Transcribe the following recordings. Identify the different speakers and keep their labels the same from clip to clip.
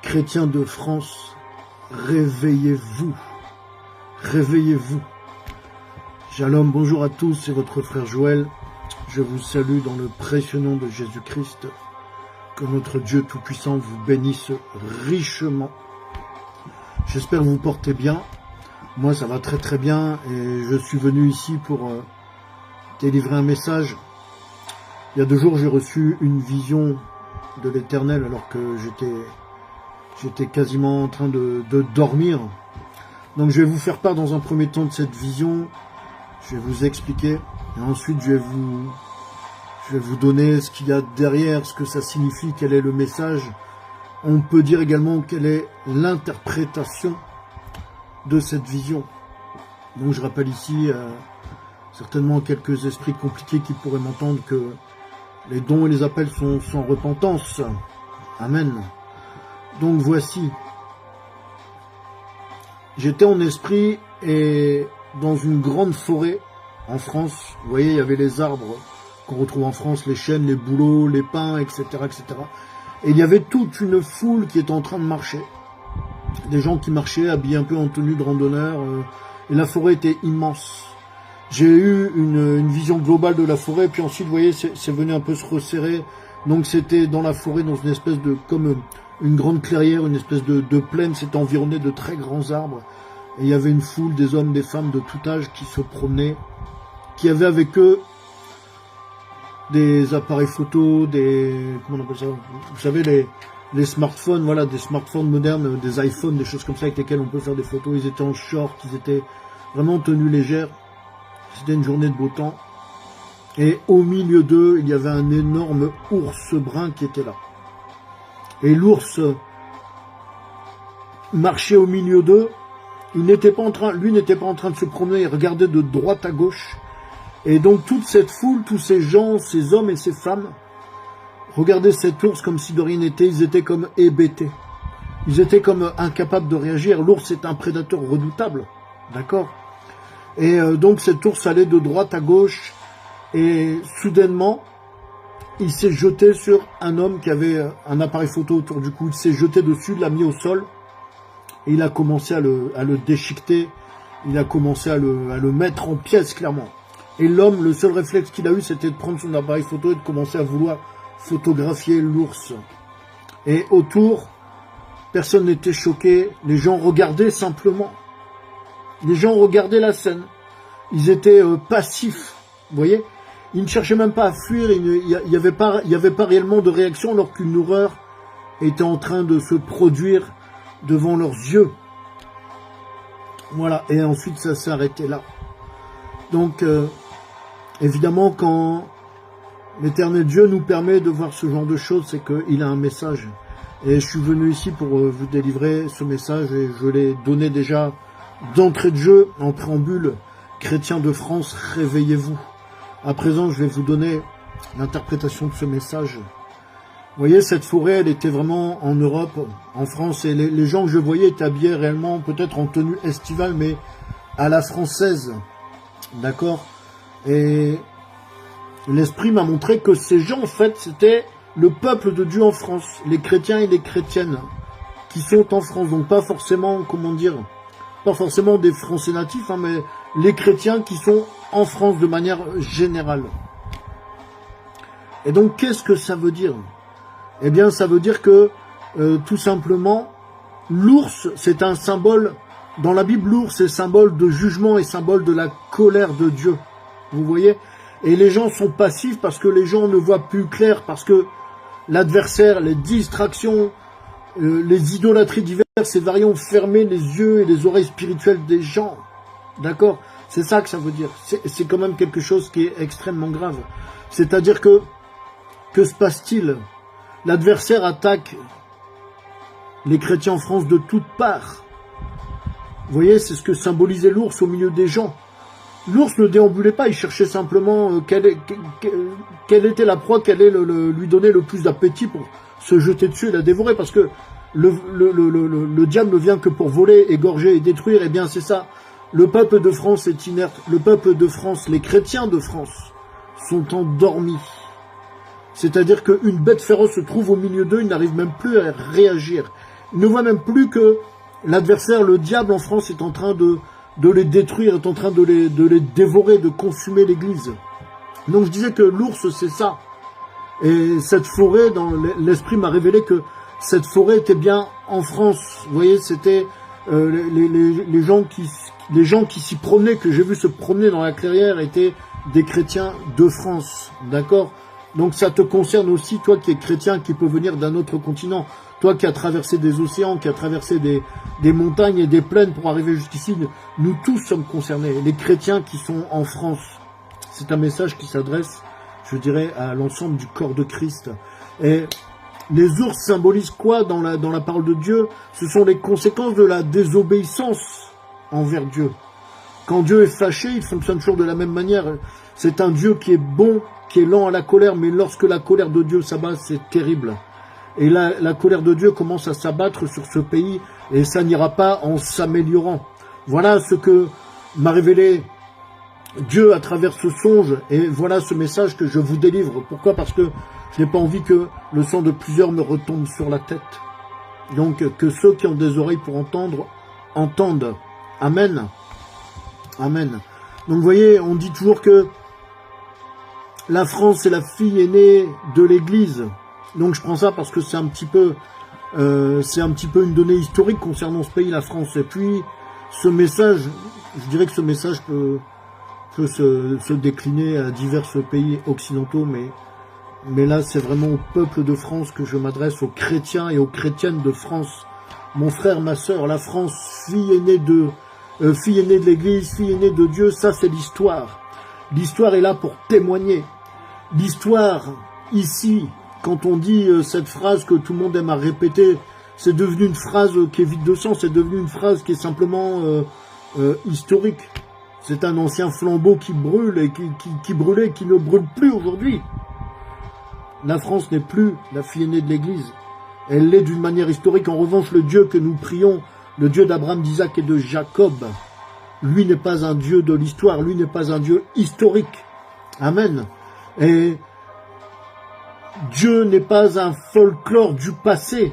Speaker 1: Chrétiens de France, réveillez-vous, réveillez-vous. Shalom, bonjour à tous, c'est votre frère Joël. Je vous salue dans le précieux nom de Jésus-Christ. Que notre Dieu Tout-Puissant vous bénisse richement. J'espère que vous vous portez bien. Moi, ça va très très bien et je suis venu ici pour délivrer un message. Il y a 2 jours, j'ai reçu une vision de l'Éternel alors que j'étais quasiment en train de dormir. Donc je vais vous faire part dans un premier temps de cette vision. Je vais vous expliquer et ensuite je vais vous donner ce qu'il y a derrière, ce que ça signifie, quel est le message. On peut dire également quelle est l'interprétation de cette vision. Donc je rappelle ici certainement quelques esprits compliqués qui pourraient m'entendre que les dons et les appels sont sans repentance. Amen. Donc voici. J'étais en esprit et dans une grande forêt en France. Vous voyez, il y avait les arbres qu'on retrouve en France, les chênes, les bouleaux, les pins, etc., etc. Et il y avait toute une foule qui était en train de marcher. Des gens qui marchaient habillés un peu en tenue de randonneur. Et la forêt était immense. J'ai eu une vision globale de la forêt. Puis ensuite, vous voyez, c'est venu un peu se resserrer. Donc c'était dans la forêt, dans une espèce de... comme une grande clairière, une espèce de plaine. C'était environné de très grands arbres. Et il y avait une foule, des hommes, des femmes de tout âge qui se promenaient. Qui avaient avec eux des appareils photo, comment on appelle ça? Vous savez, les smartphones, voilà, des smartphones modernes, des iPhones, des choses comme ça avec lesquelles on peut faire des photos. Ils étaient en short, ils étaient vraiment en tenue légère. C'était une journée de beau temps. Et au milieu d'eux, il y avait un énorme ours brun qui était là. Et l'ours marchait au milieu d'eux. Lui n'était pas en train de se promener, il regardait de droite à gauche. Et donc toute cette foule, tous ces gens, ces hommes et ces femmes, regardaient cet ours comme si de rien n'était. Ils étaient comme hébétés. Ils étaient comme incapables de réagir. L'ours est un prédateur redoutable, d'accord? Et donc cet ours allait de droite à gauche. Et soudainement, il s'est jeté sur un homme qui avait un appareil photo autour du cou. Il s'est jeté dessus, l'a mis au sol. Et il a commencé à le déchiqueter. Il a commencé à le mettre en pièces, clairement. Et l'homme, le seul réflexe qu'il a eu, c'était de prendre son appareil photo et de commencer à vouloir photographier l'ours. Et autour, personne n'était choqué. Les gens regardaient simplement. Les gens regardaient la scène. Ils étaient passifs. Vous voyez? Ils ne cherchaient même pas à fuir. Il n'y avait pas réellement de réaction alors qu'une horreur était en train de se produire devant leurs yeux. Voilà. Et ensuite, ça s'est arrêté là. Donc, évidemment, quand l'Éternel Dieu nous permet de voir ce genre de choses, c'est qu'il a un message. Et je suis venu ici pour vous délivrer ce message et je l'ai donné déjà d'entrée de jeu, en préambule. Chrétiens de France, réveillez-vous. À présent, je vais vous donner l'interprétation de ce message. Vous voyez, cette forêt, elle était vraiment en Europe, en France, et les gens que je voyais étaient habillés réellement, peut-être en tenue estivale, mais à la française. D'accord? Et l'Esprit m'a montré que ces gens, en fait, c'était le peuple de Dieu en France, les chrétiens et les chrétiennes qui sont en France. Donc pas forcément, comment dire, pas forcément des Français natifs, hein, mais les chrétiens qui sont en France de manière générale. Et donc, qu'est-ce que ça veut dire? Eh bien, ça veut dire que, tout simplement, l'ours, c'est un symbole. Dans la Bible, l'ours est symbole de jugement et symbole de la colère de Dieu. Vous voyez? Et les gens sont passifs parce que les gens ne voient plus clair, parce que l'adversaire, les distractions, les idolâtries diverses et variées ont fermé les yeux et les oreilles spirituelles des gens. D'accord? C'est ça que ça veut dire. C'est quand même quelque chose qui est extrêmement grave. C'est-à-dire que se passe-t-il? L'adversaire attaque les chrétiens en France de toutes parts. Vous voyez, c'est ce que symbolisait l'ours au milieu des gens. L'ours ne déambulait pas, il cherchait simplement quelle était la proie, quelle allait lui donner le plus d'appétit pour se jeter dessus et la dévorer. Parce que le diable ne vient que pour voler, égorger et détruire. Eh bien, c'est ça. Le peuple de France est inerte. Le peuple de France, les chrétiens de France, sont endormis. C'est-à-dire qu'une bête féroce se trouve au milieu d'eux, ils n'arrivent même plus à réagir. Ils ne voient même plus que l'adversaire, le diable en France, est en train de les détruire, est en train de les dévorer, de consumer l'Église. Donc je disais que l'ours, c'est ça. Et cette forêt, dans l'esprit m'a révélé que cette forêt était bien en France. Vous voyez, c'était les gens qui s'y promenaient, que j'ai vu se promener dans la clairière, étaient des chrétiens de France. D'accord? Donc ça te concerne aussi, toi qui es chrétien, qui peut venir d'un autre continent. Toi qui as traversé des océans, qui as traversé des montagnes et des plaines pour arriver jusqu'ici. Nous tous sommes concernés. Les chrétiens qui sont en France. C'est un message qui s'adresse, je dirais, à l'ensemble du corps de Christ. Et les ours symbolisent quoi dans la parole de Dieu? Ce sont les conséquences de la désobéissance envers Dieu. Quand Dieu est fâché, il fonctionne toujours de la même manière. C'est un Dieu qui est bon, qui est lent à la colère, mais lorsque la colère de Dieu s'abat, c'est terrible. Et là, la colère de Dieu commence à s'abattre sur ce pays, et ça n'ira pas en s'améliorant. Voilà ce que m'a révélé Dieu à travers ce songe, et voilà ce message que je vous délivre. Pourquoi? Parce que je n'ai pas envie que le sang de plusieurs me retombe sur la tête. Donc, que ceux qui ont des oreilles pour entendre, entendent. Amen. Amen. Donc, vous voyez, on dit toujours que la France est la fille aînée de l'Église. Donc, je prends ça parce que c'est un petit peu une donnée historique concernant ce pays, la France. Et puis, ce message, je dirais que ce message peut se décliner à divers pays occidentaux, mais là, c'est vraiment au peuple de France que je m'adresse, aux chrétiens et aux chrétiennes de France. Mon frère, ma sœur, la France, fille aînée de l'Église, fille aînée de Dieu, ça c'est l'histoire. L'histoire est là pour témoigner. L'histoire, ici, quand on dit cette phrase que tout le monde aime à répéter, c'est devenu une phrase qui est vide de sens, c'est devenu une phrase qui est simplement historique. C'est un ancien flambeau qui brûle et qui brûlait, qui ne brûle plus aujourd'hui. La France n'est plus la fille aînée de l'Église. Elle l'est d'une manière historique. En revanche, le Dieu que nous prions, le Dieu d'Abraham, d'Isaac et de Jacob, lui n'est pas un Dieu de l'histoire, lui n'est pas un Dieu historique. Amen. Et Dieu n'est pas un folklore du passé.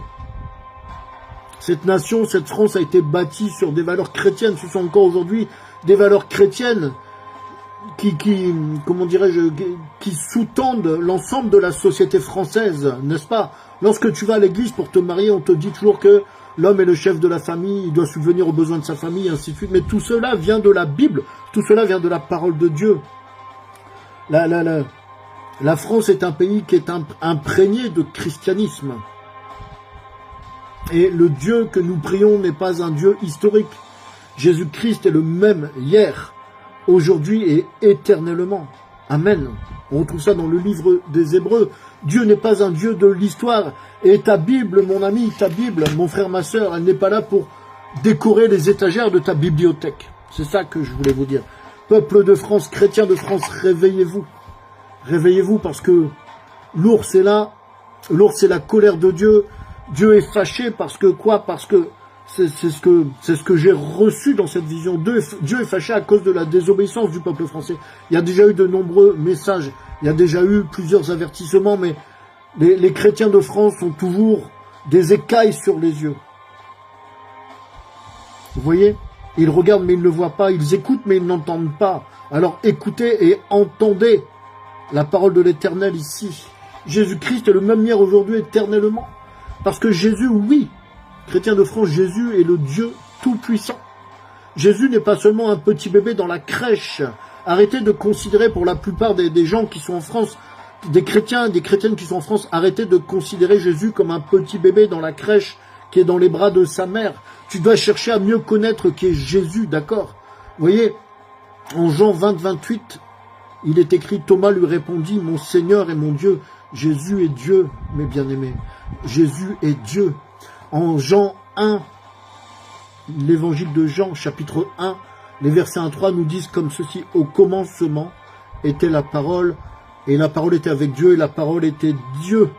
Speaker 1: Cette nation, cette France a été bâtie sur des valeurs chrétiennes. Ce sont encore aujourd'hui des valeurs chrétiennes comment dirais-je, qui sous-tendent l'ensemble de la société française, n'est-ce pas? Lorsque tu vas à l'église pour te marier, on te dit toujours que l'homme est le chef de la famille, il doit subvenir aux besoins de sa famille, ainsi de suite. Mais tout cela vient de la Bible, tout cela vient de la parole de Dieu. La France est un pays qui est imprégné de christianisme. Et le Dieu que nous prions n'est pas un Dieu historique. Jésus-Christ est le même hier, aujourd'hui et éternellement. Amen. On retrouve ça dans le livre des Hébreux. Dieu n'est pas un Dieu de l'histoire. Et ta Bible, mon ami, ta Bible, mon frère, ma sœur, elle n'est pas là pour décorer les étagères de ta bibliothèque. C'est ça que je voulais vous dire. Peuple de France, chrétiens de France, réveillez-vous. Réveillez-vous parce que l'ours est là. L'ours, c'est la colère de Dieu. Dieu est fâché parce que quoi? Parce que c'est ce que j'ai reçu dans cette vision. Dieu est fâché à cause de la désobéissance du peuple français. Il y a déjà eu de nombreux messages, il y a déjà eu plusieurs avertissements, mais les chrétiens de France ont toujours des écailles sur les yeux. Vous voyez? Ils regardent mais ils ne voient pas, ils écoutent mais ils n'entendent pas. Alors écoutez et entendez la parole de l'Éternel ici. Jésus-Christ est le même hier, aujourd'hui, éternellement. Parce que Jésus, oui, chrétien de France, Jésus est le Dieu tout-puissant. Jésus n'est pas seulement un petit bébé dans la crèche. Arrêtez de considérer, pour la plupart des gens qui sont en France, des chrétiens, des chrétiennes qui sont en France, arrêtez de considérer Jésus comme un petit bébé dans la crèche qui est dans les bras de sa mère. Tu dois chercher à mieux connaître qui est Jésus, d'accord? Vous voyez, en Jean 20, 28, il est écrit, Thomas lui répondit, mon Seigneur et mon Dieu. Jésus est Dieu, mes bien-aimés. Jésus est Dieu. En Jean 1, l'évangile de Jean, chapitre 1, les versets 1 à 3 nous disent comme ceci, au commencement était la parole, et la parole était avec Dieu, et la parole était Dieu.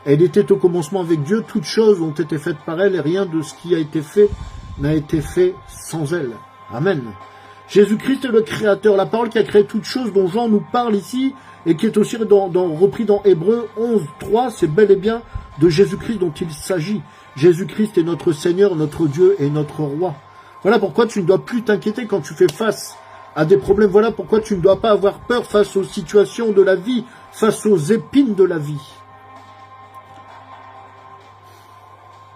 Speaker 1: Elle était au commencement avec Dieu, toutes choses ont été faites par elle, et rien de ce qui a été fait n'a été fait sans elle. Amen. Jésus-Christ est le Créateur, la parole qui a créé toutes choses dont Jean nous parle ici, et qui est aussi repris dans Hébreux 11, 3, c'est bel et bien de Jésus-Christ dont il s'agit. Jésus-Christ est notre Seigneur, notre Dieu et notre Roi. Voilà pourquoi tu ne dois plus t'inquiéter quand tu fais face à des problèmes. Voilà pourquoi tu ne dois pas avoir peur face aux situations de la vie, face aux épines de la vie.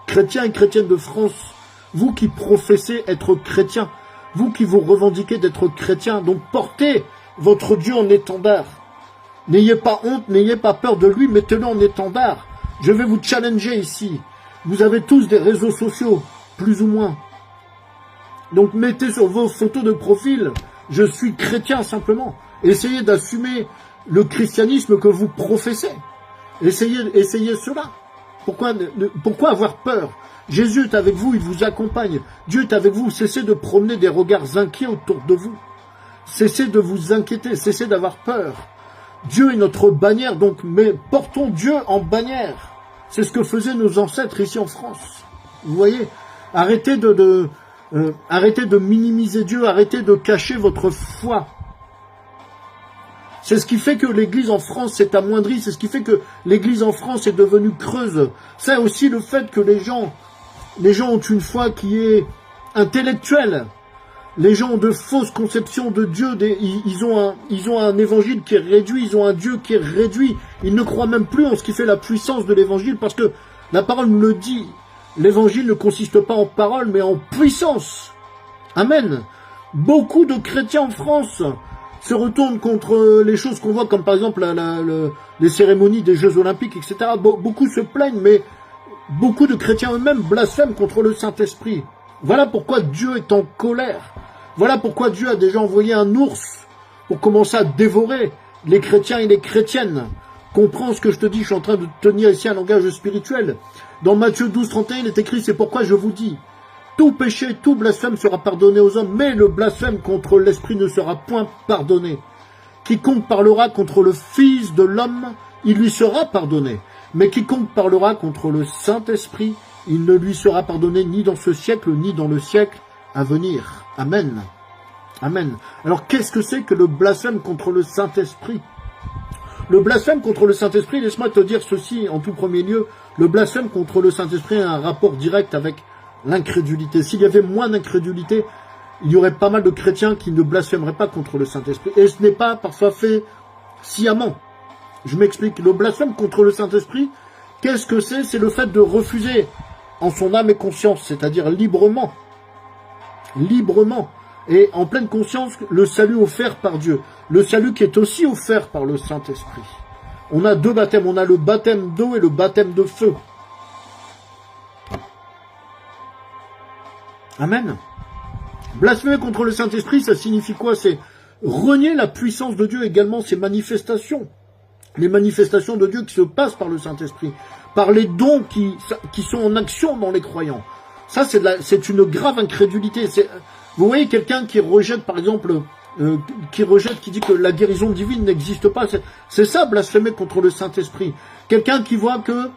Speaker 1: Chrétiens et chrétiennes de France, vous qui professez être chrétiens, vous qui vous revendiquez d'être chrétiens, donc portez votre Dieu en étendard. N'ayez pas honte, n'ayez pas peur de lui, mettez-le en étendard. Je vais vous challenger ici. Vous avez tous des réseaux sociaux, plus ou moins. Donc mettez sur vos photos de profil, je suis chrétien simplement. Essayez d'assumer le christianisme que vous professez. Essayez cela. Pourquoi avoir peur? Jésus est avec vous, il vous accompagne. Dieu est avec vous, cessez de promener des regards inquiets autour de vous. Cessez de vous inquiéter, cessez d'avoir peur. Dieu est notre bannière, donc mais portons Dieu en bannière. C'est ce que faisaient nos ancêtres ici en France. Vous voyez, arrêtez de minimiser Dieu, arrêtez de cacher votre foi. C'est ce qui fait que l'Église en France s'est amoindrie, c'est ce qui fait que l'Église en France est devenue creuse. C'est aussi le fait que les gens ont une foi qui est intellectuelle. Les gens ont de fausses conceptions de Dieu, ils ont un évangile qui est réduit, ils ont un Dieu qui est réduit. Ils ne croient même plus en ce qui fait la puissance de l'évangile, parce que la parole nous le dit. L'évangile ne consiste pas en parole, mais en puissance. Amen. Beaucoup de chrétiens en France se retournent contre les choses qu'on voit, comme par exemple les cérémonies des Jeux Olympiques, etc. Beaucoup se plaignent, mais beaucoup de chrétiens eux-mêmes blasphèment contre le Saint-Esprit. Voilà pourquoi Dieu est en colère. Voilà pourquoi Dieu a déjà envoyé un ours pour commencer à dévorer les chrétiens et les chrétiennes. Comprends ce que je te dis, je suis en train de tenir ici un langage spirituel. Dans Matthieu 12, 31, il est écrit, c'est pourquoi je vous dis, tout péché, tout blasphème sera pardonné aux hommes, mais le blasphème contre l'Esprit ne sera point pardonné. Quiconque parlera contre le Fils de l'homme, il lui sera pardonné. Mais quiconque parlera contre le Saint-Esprit, il ne lui sera pardonné ni dans ce siècle, ni dans le siècle à venir. Amen. Amen. Alors qu'est-ce que c'est que le blasphème contre le Saint-Esprit? Le blasphème contre le Saint-Esprit, laisse-moi te dire ceci en tout premier lieu, le blasphème contre le Saint-Esprit a un rapport direct avec l'incrédulité. S'il y avait moins d'incrédulité, il y aurait pas mal de chrétiens qui ne blasphémeraient pas contre le Saint-Esprit. Et ce n'est pas parfois fait sciemment. Je m'explique. Le blasphème contre le Saint-Esprit, qu'est-ce que c'est? C'est le fait de refuser en son âme et conscience, c'est-à-dire librement, et en pleine conscience, le salut offert par Dieu. Le salut qui est aussi offert par le Saint-Esprit. On a deux baptêmes, on a le baptême d'eau et le baptême de feu. Amen. Blasphémer contre le Saint-Esprit, ça signifie quoi? C'est renier la puissance de Dieu, également ses manifestations. Les manifestations de Dieu qui se passent par le Saint-Esprit. Par les dons qui sont en action dans les croyants. Ça, c'est une grave incrédulité. Vous voyez quelqu'un qui rejette, par exemple, qui dit que la guérison divine n'existe pas. C'est ça, blasphémer contre le Saint-Esprit. Quelqu'un qui voit que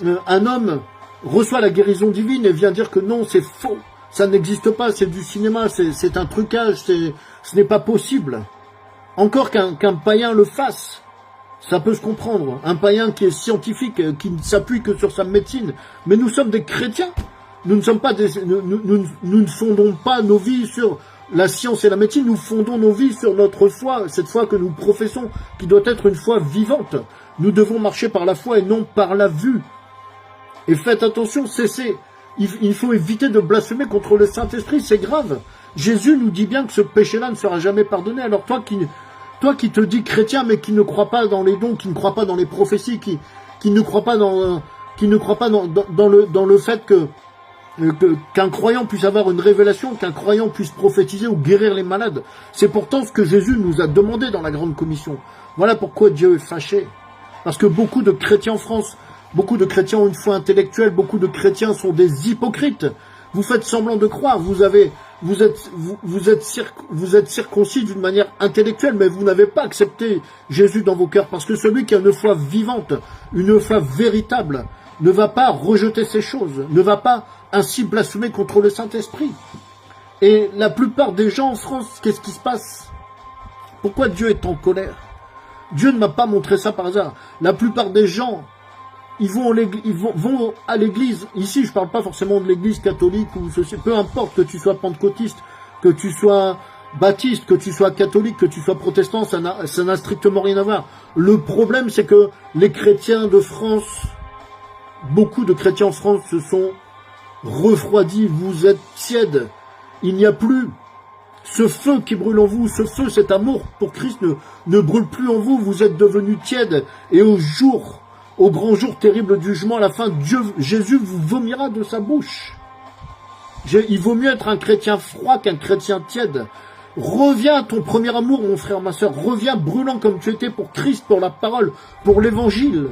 Speaker 1: un homme reçoit la guérison divine et vient dire que non, c'est faux. Ça n'existe pas, c'est du cinéma, c'est un trucage, ce n'est pas possible. Encore qu'un païen le fasse, ça peut se comprendre. Un païen qui est scientifique, qui ne s'appuie que sur sa médecine. Mais nous sommes des chrétiens. Nous ne fondons pas nos vies sur la science et la médecine, nous fondons nos vies sur notre foi, cette foi que nous professons, qui doit être une foi vivante. Nous devons marcher par la foi et non par la vue. Et faites attention, cessez. Il faut éviter de blasphémer contre le Saint-Esprit, c'est grave. Jésus nous dit bien que ce péché-là ne sera jamais pardonné. Alors toi qui te dis chrétien, mais qui ne crois pas dans les dons, qui ne crois pas dans les prophéties, qui ne croit pas dans le fait qu'un croyant puisse avoir une révélation, qu'un croyant puisse prophétiser ou guérir les malades. C'est pourtant ce que Jésus nous a demandé dans la Grande Commission. Voilà pourquoi Dieu est fâché. Parce que beaucoup de chrétiens en France, beaucoup de chrétiens ont une foi intellectuelle, beaucoup de chrétiens sont des hypocrites. Vous faites semblant de croire, vous êtes circoncis d'une manière intellectuelle, mais vous n'avez pas accepté Jésus dans vos cœurs. Parce que celui qui a une foi vivante, une foi véritable, ne va pas rejeter ces choses, ne va pas ainsi blasphémer contre le Saint-Esprit. Et la plupart des gens en France, qu'est-ce qui se passe? Pourquoi Dieu est en colère? Dieu ne m'a pas montré ça par hasard. La plupart des gens ils vont à l'église. Ici, je parle pas forcément de l'église catholique ou ceci. Peu importe que tu sois pentecôtiste, que tu sois baptiste, que tu sois catholique, que tu sois protestant, ça n'a strictement rien à voir. Le problème, c'est que les chrétiens de France, beaucoup de chrétiens en France se sont refroidis. Vous êtes tièdes. Il n'y a plus ce feu qui brûle en vous, ce feu, cet amour pour Christ ne brûle plus en vous. Vous êtes devenus tièdes. Et au grand jour terrible du jugement, à la fin, Jésus vous vomira de sa bouche. Il vaut mieux être un chrétien froid qu'un chrétien tiède. Reviens à ton premier amour, mon frère, ma soeur. Reviens brûlant comme tu étais pour Christ, pour la parole, pour l'évangile.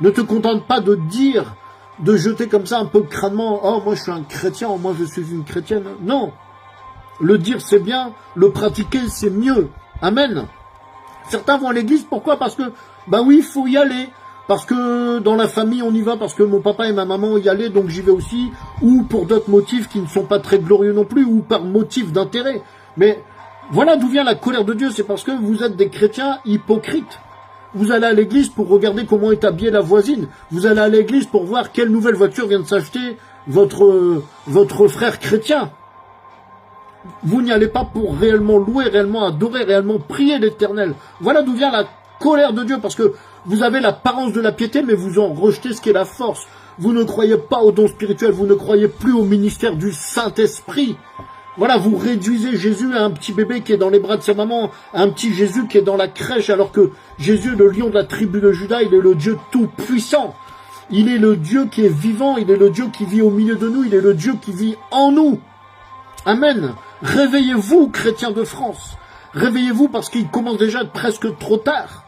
Speaker 1: Ne te contente pas de dire, de jeter comme ça un peu crânement, « Oh, moi je suis un chrétien, oh, moi je suis une chrétienne. » Non. Le dire c'est bien, le pratiquer c'est mieux. Amen. Certains vont à l'église, pourquoi? Parce que, oui, il faut y aller. Parce que dans la famille on y va, parce que mon papa et ma maman y allaient, donc j'y vais aussi. Ou pour d'autres motifs qui ne sont pas très glorieux non plus, ou par motif d'intérêt. Mais voilà d'où vient la colère de Dieu, c'est parce que vous êtes des chrétiens hypocrites. Vous allez à l'église pour regarder comment est habillée la voisine. Vous allez à l'église pour voir quelle nouvelle voiture vient de s'acheter votre frère chrétien. Vous n'y allez pas pour réellement louer, réellement adorer, réellement prier l'Éternel. Voilà d'où vient la colère de Dieu, parce que vous avez l'apparence de la piété, mais vous en rejetez ce qui est la force. Vous ne croyez pas au don spirituel, vous ne croyez plus au ministère du Saint-Esprit. Voilà, vous réduisez Jésus à un petit bébé qui est dans les bras de sa maman, à un petit Jésus qui est dans la crèche, alors que Jésus, le lion de la tribu de Juda, il est le Dieu tout-puissant. Il est le Dieu qui est vivant, il est le Dieu qui vit au milieu de nous, il est le Dieu qui vit en nous. Amen. Réveillez-vous, chrétiens de France. Réveillez-vous parce qu'il commence déjà à être presque trop tard.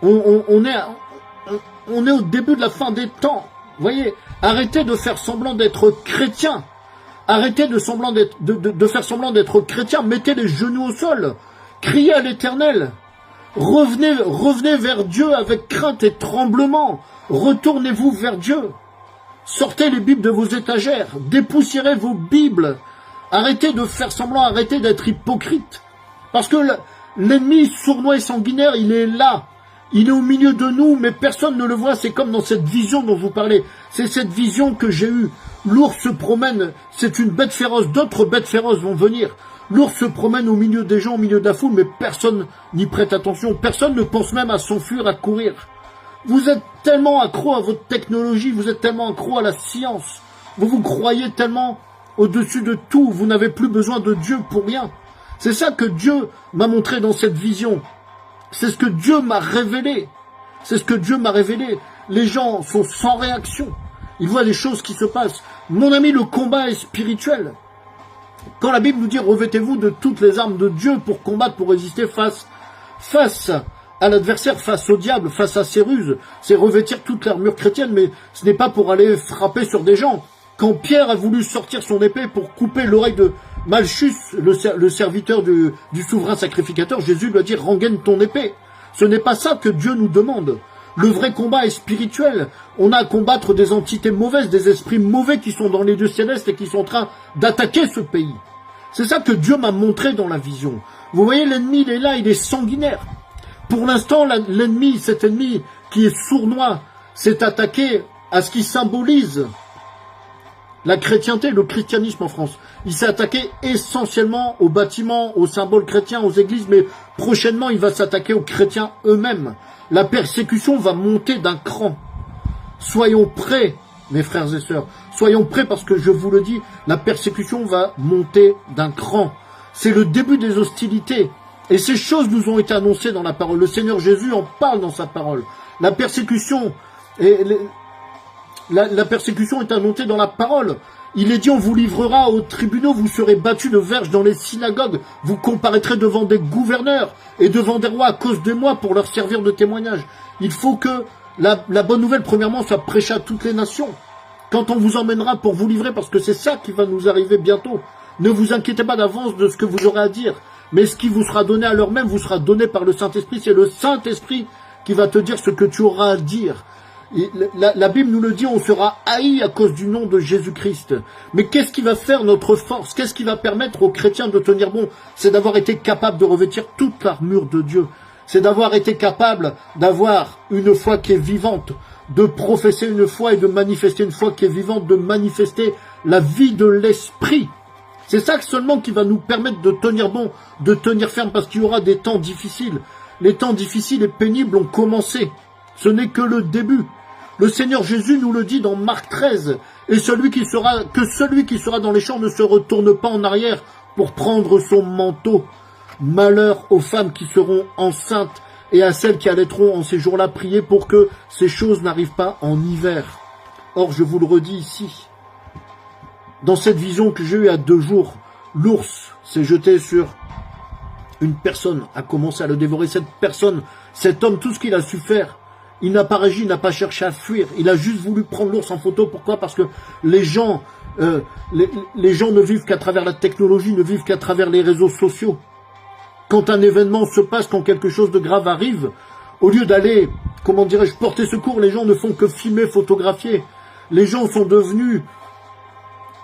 Speaker 1: On est au début de la fin des temps. Voyez, arrêtez de faire semblant d'être chrétien. Arrêtez de faire semblant d'être chrétien. Mettez les genoux au sol. Criez à l'Éternel. Revenez vers Dieu avec crainte et tremblement. Retournez-vous vers Dieu. Sortez les Bibles de vos étagères. Dépoussiérez vos Bibles. Arrêtez de faire semblant, arrêtez d'être hypocrite. Parce que l'ennemi sournois et sanguinaire, il est là. Il est au milieu de nous, mais personne ne le voit. C'est comme dans cette vision dont je vous parlais. C'est cette vision que j'ai eue. L'ours se promène, c'est une bête féroce. D'autres bêtes féroces vont venir. L'ours se promène au milieu des gens, au milieu de la foule, mais personne n'y prête attention. Personne ne pense même à s'enfuir, à courir. Vous êtes tellement accro à votre technologie, vous êtes tellement accro à la science. Vous vous croyez tellement au-dessus de tout, vous n'avez plus besoin de Dieu pour rien. C'est ça que Dieu m'a montré dans cette vision. C'est ce que Dieu m'a révélé. C'est ce que Dieu m'a révélé. Les gens sont sans réaction. Ils voient des choses qui se passent. Mon ami, le combat est spirituel. Quand la Bible nous dit « Revêtez-vous de toutes les armes de Dieu pour combattre, pour résister face à l'adversaire, face au diable, face à ses ruses », c'est revêtir toute l'armure chrétienne, mais ce n'est pas pour aller frapper sur des gens. Quand Pierre a voulu sortir son épée pour couper l'oreille de Malchus, le serviteur du souverain sacrificateur, Jésus lui a dit « Rengaine ton épée ». Ce n'est pas ça que Dieu nous demande. Le vrai combat est spirituel. On a à combattre des entités mauvaises, des esprits mauvais qui sont dans les lieux célestes et qui sont en train d'attaquer ce pays. C'est ça que Dieu m'a montré dans la vision. Vous voyez, l'ennemi, il est là, il est sanguinaire. Pour l'instant, l'ennemi, cet ennemi qui est sournois, s'est attaqué à ce qui symbolise la chrétienté, le christianisme en France. Il s'est attaqué essentiellement aux bâtiments, aux symboles chrétiens, aux églises, mais prochainement, il va s'attaquer aux chrétiens eux-mêmes. La persécution va monter d'un cran. Soyons prêts, mes frères et sœurs. Soyons prêts parce que je vous le dis, la persécution va monter d'un cran. C'est le début des hostilités. Et ces choses nous ont été annoncées dans la parole. Le Seigneur Jésus en parle dans sa parole. La persécution La persécution est annoncée dans la parole. Il est dit, on vous livrera aux tribunaux, vous serez battus de verges dans les synagogues, vous comparaîtrez devant des gouverneurs et devant des rois à cause de moi pour leur servir de témoignage. Il faut que la bonne nouvelle, premièrement, soit prêchée à toutes les nations. Quand on vous emmènera pour vous livrer, parce que c'est ça qui va nous arriver bientôt. Ne vous inquiétez pas d'avance de ce que vous aurez à dire, mais ce qui vous sera donné à l'heure même vous sera donné par le Saint-Esprit. C'est le Saint-Esprit qui va te dire ce que tu auras à dire. La Bible nous le dit, on sera haï à cause du nom de Jésus-Christ. Mais qu'est-ce qui va faire notre force? Qu'est-ce qui va permettre aux chrétiens de tenir bon? C'est d'avoir été capable de revêtir toute l'armure de Dieu. C'est d'avoir été capable d'avoir une foi qui est vivante, de professer une foi et de manifester une foi qui est vivante, de manifester la vie de l'esprit. C'est ça seulement qui va nous permettre de tenir bon, de tenir ferme, parce qu'il y aura des temps difficiles. Les temps difficiles et pénibles ont commencé. Ce n'est que le début. Le Seigneur Jésus nous le dit dans Marc 13. Et celui qui sera dans les champs ne se retourne pas en arrière pour prendre son manteau. Malheur aux femmes qui seront enceintes et à celles qui allaiteront en ces jours-là, prier pour que ces choses n'arrivent pas en hiver. Or, je vous le redis ici, dans cette vision que j'ai eue il y a 2 jours, l'ours s'est jeté sur une personne, a commencé à le dévorer. Cette personne, cet homme, tout ce qu'il a su faire, il n'a pas réagi, il n'a pas cherché à fuir. Il a juste voulu prendre l'ours en photo. Pourquoi? Parce que les gens ne vivent qu'à travers la technologie, ne vivent qu'à travers les réseaux sociaux. Quand un événement se passe, quand quelque chose de grave arrive, au lieu d'aller, comment dirais-je, porter secours, les gens ne font que filmer, photographier. Les gens sont devenus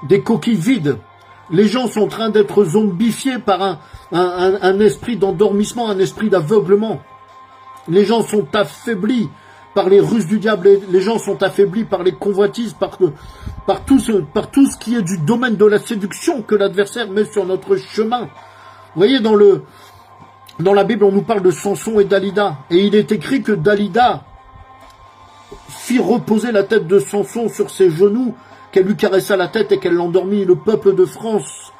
Speaker 1: des coquilles vides. Les gens sont en train d'être zombifiés par un esprit d'endormissement, un esprit d'aveuglement. Les gens sont affaiblis par les ruses du diable. Les gens sont affaiblis par les convoitises, par tout ce qui est du domaine de la séduction que l'adversaire met sur notre chemin. Vous voyez, dans la Bible, on nous parle de Samson et Dalida. Et il est écrit que Dalida fit reposer la tête de Samson sur ses genoux, qu'elle lui caressa la tête et qu'elle l'endormit. Le peuple de France,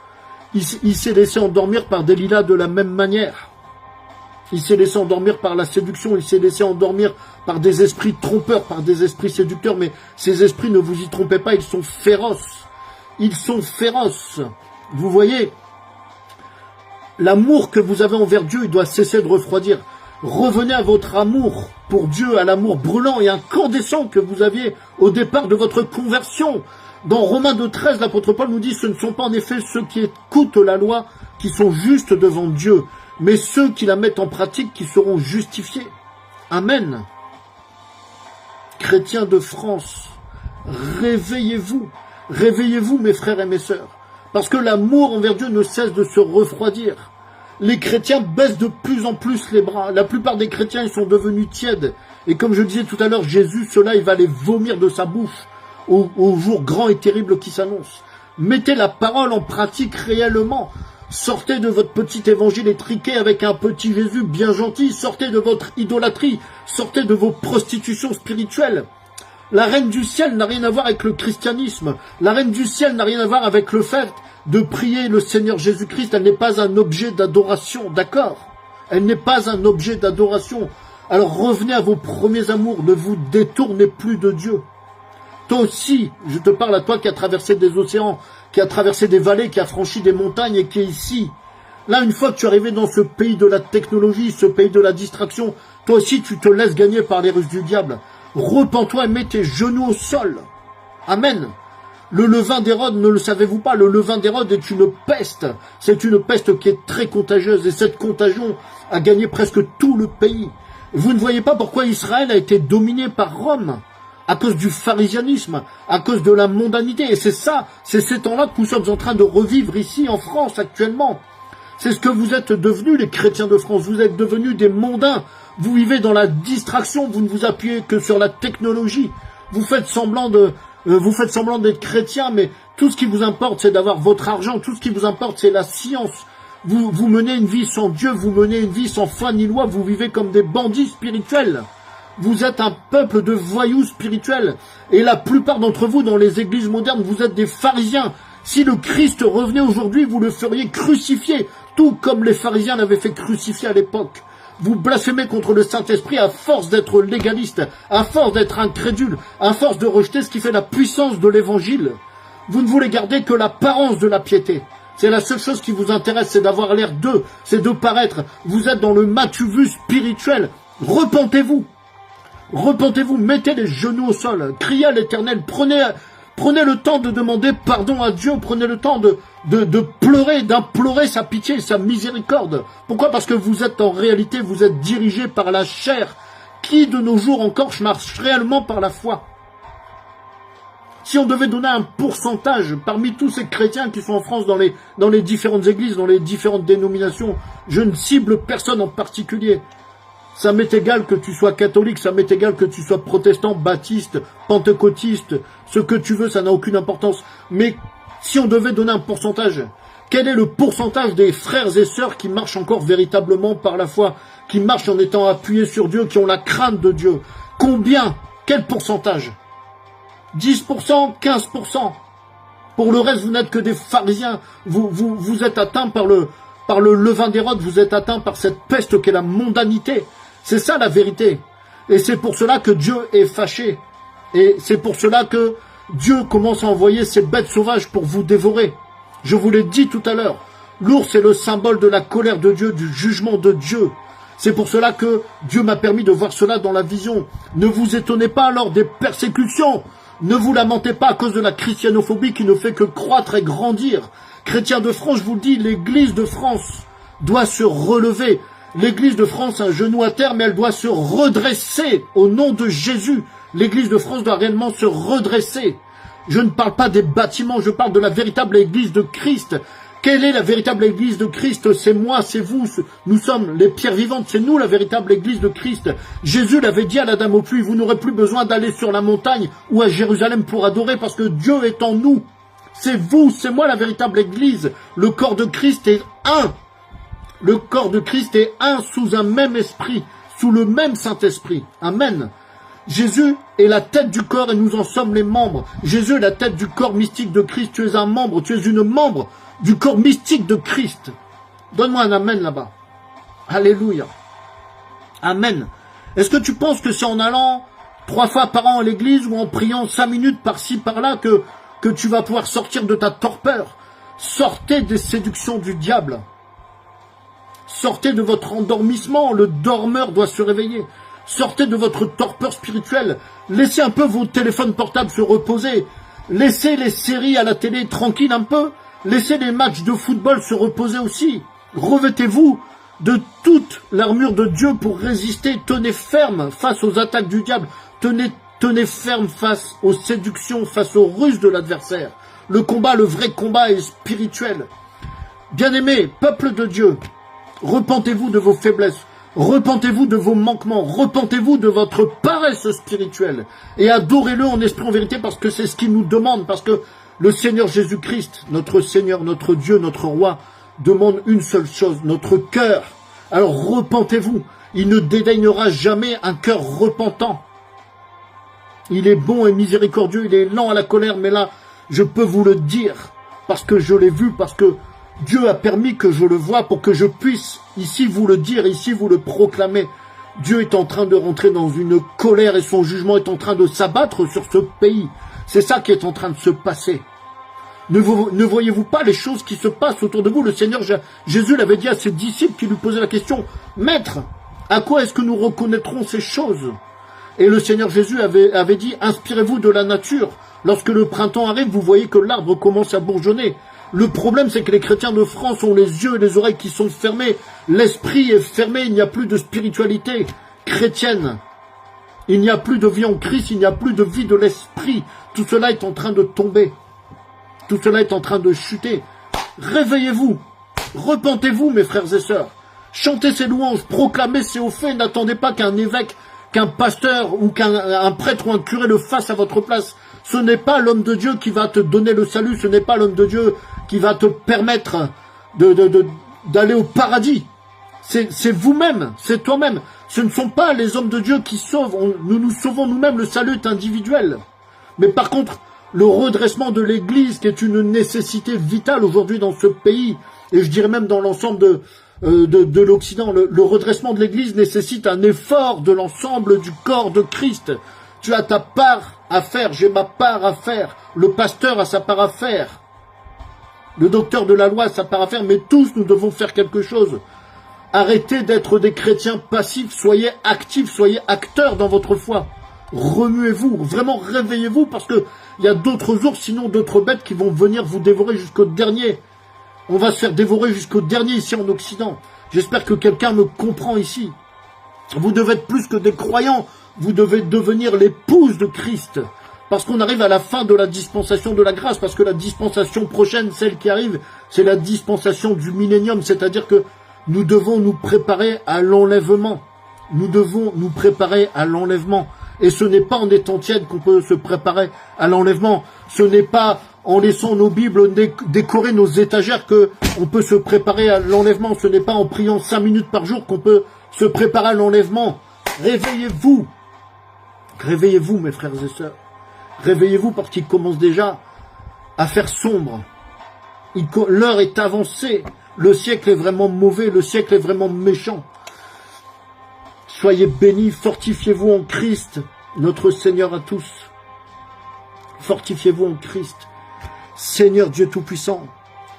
Speaker 1: il s'est laissé endormir par Dalida de la même manière. Il s'est laissé endormir par la séduction, il s'est laissé endormir par des esprits trompeurs, par des esprits séducteurs. Mais ces esprits, ne vous y trompez pas, ils sont féroces. Ils sont féroces. Vous voyez, l'amour que vous avez envers Dieu, il doit cesser de refroidir. Revenez à votre amour pour Dieu, à l'amour brûlant et incandescent que vous aviez au départ de votre conversion. Dans Romains 2,13, l'apôtre Paul nous dit, ce ne sont pas en effet ceux qui écoutent la loi qui sont justes devant Dieu, mais ceux qui la mettent en pratique qui seront justifiés. Amen. Chrétiens de France, réveillez-vous. Réveillez-vous, mes frères et mes sœurs. Parce que l'amour envers Dieu ne cesse de se refroidir. Les chrétiens baissent de plus en plus les bras. La plupart des chrétiens, ils sont devenus tièdes. Et comme je disais tout à l'heure, Jésus, cela, il va les vomir de sa bouche au jour grand et terrible qui s'annonce. Mettez la parole en pratique réellement. Sortez de votre petit évangile étriqué avec un petit Jésus bien gentil. Sortez de votre idolâtrie. Sortez de vos prostitutions spirituelles. La reine du ciel n'a rien à voir avec le christianisme. La reine du ciel n'a rien à voir avec le fait de prier le Seigneur Jésus-Christ. Elle n'est pas un objet d'adoration, d'accord? Elle n'est pas un objet d'adoration. Alors revenez à vos premiers amours. Ne vous détournez plus de Dieu. Toi aussi, je te parle à toi qui as traversé des océans, qui a traversé des vallées, qui a franchi des montagnes et qui est ici. Là, une fois que tu es arrivé dans ce pays de la technologie, ce pays de la distraction, toi aussi tu te laisses gagner par les ruses du diable. Repens-toi et mets tes genoux au sol. Amen. Le levain d'Hérode, ne le savez-vous pas, le levain d'Hérode est une peste. C'est une peste qui est très contagieuse et cette contagion a gagné presque tout le pays. Vous ne voyez pas pourquoi Israël a été dominé par Rome? À cause du pharisianisme, à cause de la mondanité. Et c'est ça, c'est ces temps-là que nous sommes en train de revivre ici en France actuellement. C'est ce que vous êtes devenus, les chrétiens de France. Vous êtes devenus des mondains. Vous vivez dans la distraction. Vous ne vous appuyez que sur la technologie. Vous faites semblant d'être chrétien, mais tout ce qui vous importe, c'est d'avoir votre argent. Tout ce qui vous importe, c'est la science. Vous menez une vie sans Dieu. Vous menez une vie sans foi ni loi. Vous vivez comme des bandits spirituels. Vous êtes un peuple de voyous spirituels. Et la plupart d'entre vous, dans les églises modernes, vous êtes des pharisiens. Si le Christ revenait aujourd'hui, vous le feriez crucifier, tout comme les pharisiens l'avaient fait crucifier à l'époque. Vous blasphémez contre le Saint-Esprit à force d'être légaliste, à force d'être incrédule, à force de rejeter ce qui fait la puissance de l'Évangile. Vous ne voulez garder que l'apparence de la piété. C'est la seule chose qui vous intéresse, c'est d'avoir l'air d'eux, c'est de paraître. Vous êtes dans le matu-vu spirituel. Repentez-vous. Repentez-vous, mettez les genoux au sol, criez à l'Éternel, prenez le temps de demander pardon à Dieu, prenez le temps de pleurer, d'implorer sa pitié, sa miséricorde. Pourquoi? Parce que vous êtes en réalité, vous êtes dirigé par la chair, qui de nos jours encore marche réellement par la foi. Si on devait donner un pourcentage parmi tous ces chrétiens qui sont en France dans les différentes églises, dans les différentes dénominations, je ne cible personne en particulier. Ça m'est égal que tu sois catholique, ça m'est égal que tu sois protestant, baptiste, pentecôtiste, ce que tu veux, ça n'a aucune importance. Mais si on devait donner un pourcentage, quel est le pourcentage des frères et sœurs qui marchent encore véritablement par la foi, qui marchent en étant appuyés sur Dieu, qui ont la crainte de Dieu? Combien? Quel pourcentage? 10%, 15%. Pour le reste, vous n'êtes que des pharisiens. Vous êtes atteints par le levain d'Hérode, vous êtes atteints par cette peste qu'est la mondanité. C'est ça la vérité. Et c'est pour cela que Dieu est fâché. Et c'est pour cela que Dieu commence à envoyer ces bêtes sauvages pour vous dévorer. Je vous l'ai dit tout à l'heure. L'ours est le symbole de la colère de Dieu, du jugement de Dieu. C'est pour cela que Dieu m'a permis de voir cela dans la vision. Ne vous étonnez pas lors des persécutions. Ne vous lamentez pas à cause de la christianophobie qui ne fait que croître et grandir. Chrétiens de France, je vous le dis, l'Église de France doit se relever. L'Église de France a un genou à terre, mais elle doit se redresser au nom de Jésus. L'Église de France doit réellement se redresser. Je ne parle pas des bâtiments, je parle de la véritable Église de Christ. Quelle est la véritable Église de Christ? C'est moi, c'est vous, nous sommes les pierres vivantes, c'est nous la véritable Église de Christ. Jésus l'avait dit à la dame au puits, vous n'aurez plus besoin d'aller sur la montagne ou à Jérusalem pour adorer parce que Dieu est en nous. C'est vous, c'est moi la véritable Église. Le corps de Christ est un. Le corps de Christ est un sous un même esprit, sous le même Saint-Esprit. Amen. Jésus est la tête du corps et nous en sommes les membres. Jésus est la tête du corps mystique de Christ. Tu es un membre, tu es une membre du corps mystique de Christ. Donne-moi un amen là-bas. Alléluia. Amen. Est-ce que tu penses que c'est en allant 3 fois par an à l'église ou en priant 5 minutes par-ci, par-là que tu vas pouvoir sortir de ta torpeur? Sortez des séductions du diable. Sortez de votre endormissement, le dormeur doit se réveiller. Sortez de votre torpeur spirituelle. Laissez un peu vos téléphones portables se reposer. Laissez les séries à la télé tranquilles un peu. Laissez les matchs de football se reposer aussi. Revêtez-vous de toute l'armure de Dieu pour résister. Tenez ferme face aux attaques du diable. Tenez ferme face aux séductions, face aux ruses de l'adversaire. Le combat, le vrai combat est spirituel. Bien-aimés, peuple de Dieu, repentez-vous de vos faiblesses. Repentez-vous de vos manquements, repentez-vous de votre paresse spirituelle et adorez-le en esprit en vérité parce que c'est ce qu'il nous demande, parce que le Seigneur Jésus-Christ, notre Seigneur, notre Dieu, notre Roi, demande une seule chose, notre cœur. Alors repentez-vous, il ne dédaignera jamais un cœur repentant. Il est bon et miséricordieux, il est lent à la colère, mais là, je peux vous le dire, parce que je l'ai vu, parce que Dieu a permis que je le voie pour que je puisse ici vous le dire, ici vous le proclamer. Dieu est en train de rentrer dans une colère et son jugement est en train de s'abattre sur ce pays. C'est ça qui est en train de se passer. Ne voyez-vous pas les choses qui se passent autour de vous? Le Seigneur Jésus l'avait dit à ses disciples qui lui posaient la question, « Maître, à quoi est-ce que nous reconnaîtrons ces choses ?» Et le Seigneur Jésus avait dit, « Inspirez-vous de la nature. Lorsque le printemps arrive, vous voyez que l'arbre commence à bourgeonner. » Le problème, c'est que les chrétiens de France ont les yeux et les oreilles qui sont fermés. L'esprit est fermé, il n'y a plus de spiritualité chrétienne. Il n'y a plus de vie en Christ, il n'y a plus de vie de l'esprit. Tout cela est en train de tomber. Tout cela est en train de chuter. Réveillez-vous. Repentez-vous, mes frères et sœurs. Chantez ces louanges, proclamez ces hauts faits. N'attendez pas qu'un évêque, qu'un pasteur ou qu'un prêtre ou un curé le fasse à votre place. Ce n'est pas l'homme de Dieu qui va te donner le salut. Ce n'est pas l'homme de Dieu qui va te permettre d'aller au paradis. C'est vous-même, c'est toi-même. Ce ne sont pas les hommes de Dieu qui sauvent. Nous nous sauvons nous-mêmes, le salut est individuel. Mais par contre, le redressement de l'Église, qui est une nécessité vitale aujourd'hui dans ce pays, et je dirais même dans l'ensemble de l'Occident, le redressement de l'Église nécessite un effort de l'ensemble du corps de Christ. Tu as ta part à faire, j'ai ma part à faire, le pasteur a sa part à faire, le docteur de la loi a sa part à faire, mais tous nous devons faire quelque chose. Arrêtez d'être des chrétiens passifs, soyez actifs, soyez acteurs dans votre foi. Remuez-vous, vraiment réveillez-vous, parce que il y a d'autres ours, sinon d'autres bêtes qui vont venir vous dévorer jusqu'au dernier. On va se faire dévorer jusqu'au dernier ici en Occident. J'espère que quelqu'un me comprend ici. Vous devez être plus que des croyants, vous devez devenir l'épouse de Christ. Parce qu'on arrive à la fin de la dispensation de la grâce, parce que la dispensation prochaine, celle qui arrive, c'est la dispensation du millénium, c'est-à-dire que nous devons nous préparer à l'enlèvement. nous devons nous préparer à l'enlèvement. Et ce n'est pas en étant tiède qu'on peut se préparer à l'enlèvement. Ce n'est pas en laissant nos Bibles décorer nos étagères qu'on peut se préparer à l'enlèvement. Ce n'est pas en priant 5 minutes par jour qu'on peut se préparer à l'enlèvement. Réveillez-vous. Réveillez-vous, mes frères et sœurs. Réveillez-vous parce qu'il commence déjà à faire sombre. L'heure est avancée. Le siècle est vraiment mauvais. Le siècle est vraiment méchant. Soyez bénis, fortifiez-vous en Christ, notre Seigneur à tous. Fortifiez-vous en Christ. Seigneur Dieu Tout-Puissant,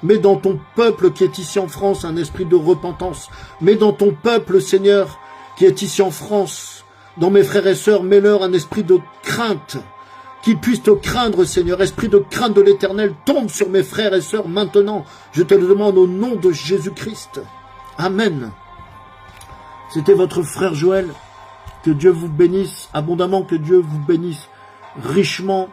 Speaker 1: mets dans ton peuple qui est ici en France un esprit de repentance. Mets dans ton peuple, Seigneur, qui est ici en France, dans mes frères et sœurs, mets-leur un esprit de crainte, qu'ils puissent te craindre, Seigneur. Esprit de crainte de l'Éternel, tombe sur mes frères et sœurs maintenant. Je te le demande au nom de Jésus-Christ. Amen. C'était votre frère Joël. Que Dieu vous bénisse abondamment, que Dieu vous bénisse richement.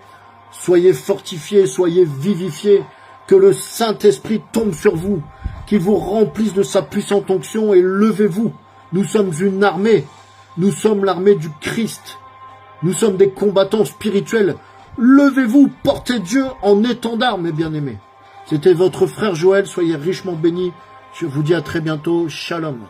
Speaker 1: Soyez fortifiés, soyez vivifiés. Que le Saint-Esprit tombe sur vous, qu'il vous remplisse de sa puissante onction et levez-vous. Nous sommes une armée. Nous sommes l'armée du Christ. Nous sommes des combattants spirituels. Levez-vous, portez Dieu en étendard, mes bien-aimés. C'était votre frère Joël. Soyez richement bénis. Je vous dis à très bientôt. Shalom.